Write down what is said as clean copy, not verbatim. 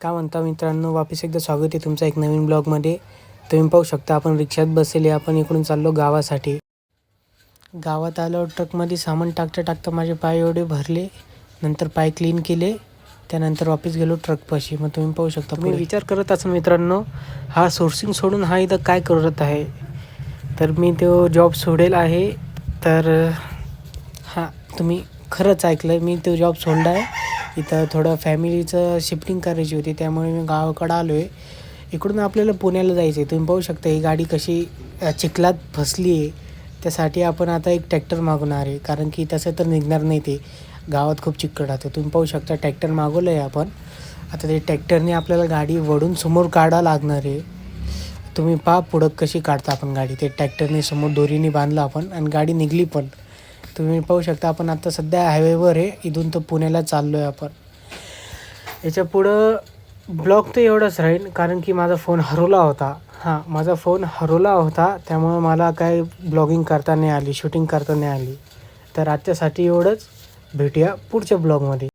काय म्हणता मित्रांनो, वापस एकदा स्वागत आहे तुमचं एक नवीन ब्लॉगमध्ये. तुम्ही पाहू शकता आपण रिक्षात बसलेले, आपण इकडून चाललो गावासाठी. गावात आलो, ट्रकमध्ये सामान टाकता माझे पाय एवढे भरले. नंतर पाय क्लीन केले, त्यानंतर वापस गेलो ट्रकपाशी. मग तुम्ही पाहू शकता. तुम्ही विचार करत असाल मित्रांनो, हा सोर्सिंग सोडून हा इथं काय करत आहे. तर मी तो जॉब सोडेल आहे. तर हां, तुम्ही खरंच ऐकलं, मी तो जॉब सोडला आहे. इथं थोडं फॅमिलीचं शिफ्टिंग करायची होती, त्यामुळे मी गावाकडं आलो आहे. इकडून आपल्याला पुण्याला जायचं आहे. तुम्ही पाहू शकता ही गाडी कशी चिखलात फसली आहे. त्यासाठी आपण आता एक ट्रॅक्टर मागवणार आहे, कारण की तसं तर निघणार नाही, ते गावात खूप चिकट राहतं. तुम्ही पाहू शकता ट्रॅक्टर मागवलं आहे आपण. आता ते ट्रॅक्टरने आपल्याला गाडी वडून समोर काढा लागणार आहे. तुम्ही पहा पुढं कशी काढता आपण गाडी. ते ट्रॅक्टरने समोर दोरीने बांधलं आपण आणि गाडी निघली पण. तुम्ही पाहू शकता आपण आता सध्या हायवेवर आहे. इथून तर पुण्याला चाललो आहे आपण. याच्या पुढं ब्लॉग तर एवढंच राहील, कारण की माझा फोन हरवला होता. माझा फोन हरवला होता, त्यामुळं मला काय ब्लॉगिंग करता नाही आली, शूटिंग करता नाही आली. तर आजच्यासाठी एवढंच. भेटूया पुढच्या ब्लॉगमध्ये.